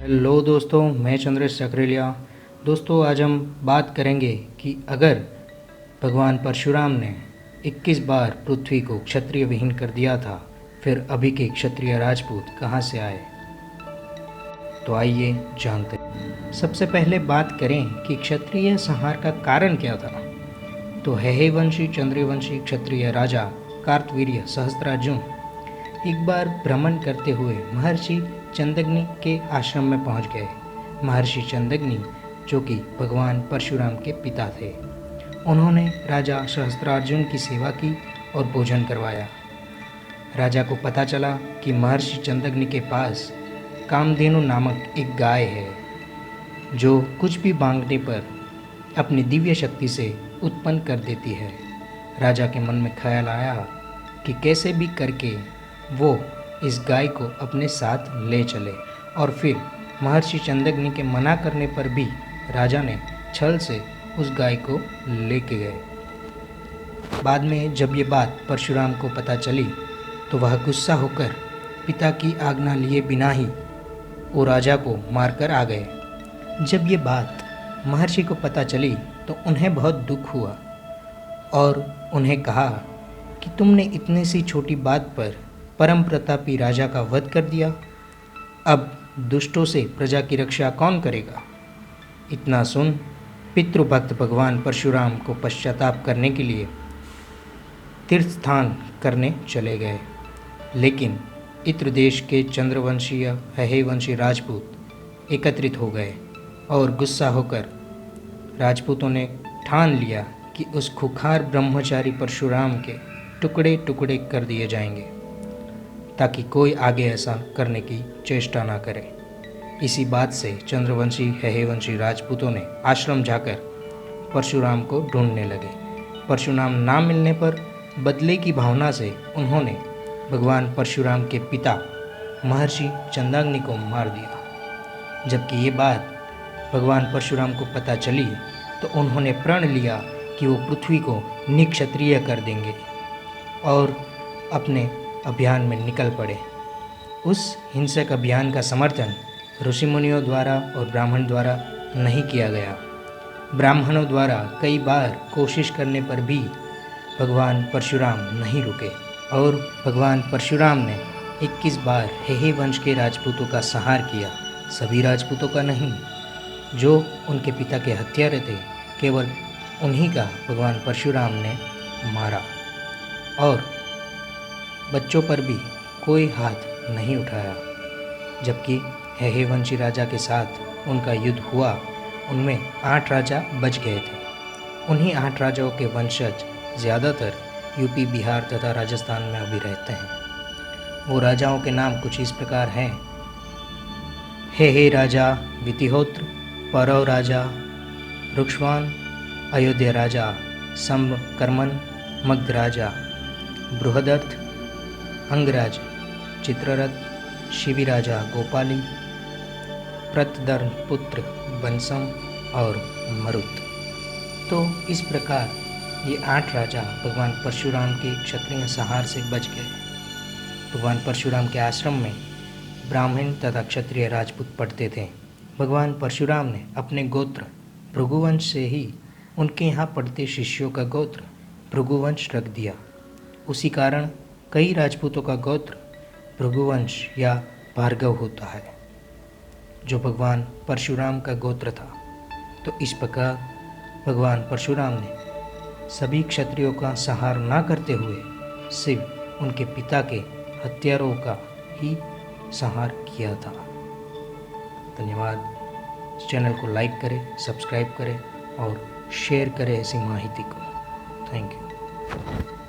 Hello दोस्तों, मैं चंद्रेश सकरेलिया। दोस्तों, आज हम बात करेंगे कि अगर भगवान परशुराम ने 21 बार पृथ्वी को क्षत्रिय विहीन कर दिया था, फिर अभी के क्षत्रिय राजपूत कहाँ से आए। तो आइए जानते हैं। सबसे पहले बात करें कि क्षत्रिय संहार का कारण क्या था। तो हेहयवंशी चंद्रवंशी क्षत्रिय राजा कार्तवीर्य सहस्त्रार्जुन एक बार भ्रमण करते हुए महर्षि चंदग्नि के आश्रम में पहुंच गए। महर्षि चंदग्नि, जो कि भगवान परशुराम के पिता थे, उन्होंने राजा सहस्त्रार्जुन की सेवा की और भोजन करवाया। राजा को पता चला कि महर्षि चंदग्नि के पास कामधेनु नामक एक गाय है, जो कुछ भी मांगने पर अपनी दिव्य शक्ति से उत्पन्न कर देती है। राजा के मन में ख्याल आया कि कैसे भी करके वो इस गाय को अपने साथ ले चले, और फिर महर्षि चंदग्नि के मना करने पर भी राजा ने छल से उस गाय को लेके गए। बाद में जब ये बात परशुराम को पता चली तो वह गुस्सा होकर पिता की आज्ञा लिए बिना ही वो राजा को मारकर आ गए। जब ये बात महर्षि को पता चली तो उन्हें बहुत दुख हुआ और उन्हें कहा कि तुमने इतनी सी छोटी बात पर परम प्रतापी राजा का वध कर दिया। अब दुष्टों से प्रजा की रक्षा कौन करेगा। इतना सुन पितृभक्त भगवान परशुराम को पश्चाताप करने के लिए तीर्थ स्थान करने चले गए। लेकिन इत्र देश के चंद्रवंशीय हेहयवंशी राजपूत एकत्रित हो गए और गुस्सा होकर राजपूतों ने ठान लिया कि उस खुखार ब्रह्मचारी परशुराम के टुकड़े टुकड़े कर दिए जाएंगे, ताकि कोई आगे ऐसा करने की चेष्टा ना करे। इसी बात से चंद्रवंशी हेहयवंशी राजपूतों ने आश्रम जाकर परशुराम को ढूंढने लगे। परशुराम ना मिलने पर बदले की भावना से उन्होंने भगवान परशुराम के पिता महर्षि चंदाग्नि को मार दिया। जबकि ये बात भगवान परशुराम को पता चली तो उन्होंने प्रण लिया कि वो पृथ्वी को निक्षत्रिय कर देंगे और अपने अभियान में निकल पड़े। उस हिंसक अभियान का समर्थन ऋषि मुनियों द्वारा और ब्राह्मण द्वारा नहीं किया गया। ब्राह्मणों द्वारा कई बार कोशिश करने पर भी भगवान परशुराम नहीं रुके और भगवान परशुराम ने 21 बार हेहय वंश के राजपूतों का संहार किया। सभी राजपूतों का नहीं, जो उनके पिता के हत्यारे थे, केवल उन्हीं का भगवान परशुराम ने मारा और बच्चों पर भी कोई हाथ नहीं उठाया। जबकि हेहयवंशी राजा के साथ उनका युद्ध हुआ, उनमें 8 राजा बच गए थे। उन्हीं 8 राजाओं के वंशज ज़्यादातर यूपी, बिहार तथा राजस्थान में अभी रहते हैं। वो राजाओं के नाम कुछ इस प्रकार हैं: हेहय राजा वितिहोत्र, पौरव राजा रुक्ष्वान, अयोध्या राजा संबकर्मन, मगध राजा बृहदर्थ, अंगराज चित्ररथ, शिवी राजा गोपाली, प्रतदर्न पुत्र बंसम और मरुत। तो इस प्रकार ये 8 राजा भगवान परशुराम के क्षत्रिय संहार से बच गए। भगवान परशुराम के आश्रम में ब्राह्मण तथा क्षत्रिय राजपूत पढ़ते थे। भगवान परशुराम ने अपने गोत्र भृगुवंश से ही उनके यहाँ पढ़ते शिष्यों का गोत्र भृगुवंश रख दिया। उसी कारण कई राजपूतों का गोत्र भृगुवंश या भार्गव होता है, जो भगवान परशुराम का गोत्र था। तो इस प्रकार भगवान परशुराम ने सभी क्षत्रियों का संहार ना करते हुए सिर्फ उनके पिता के हत्यारों का ही संहार किया था। धन्यवाद। इस चैनल को लाइक करें, सब्सक्राइब करें और शेयर करें ऐसी माहिती को। Thank you.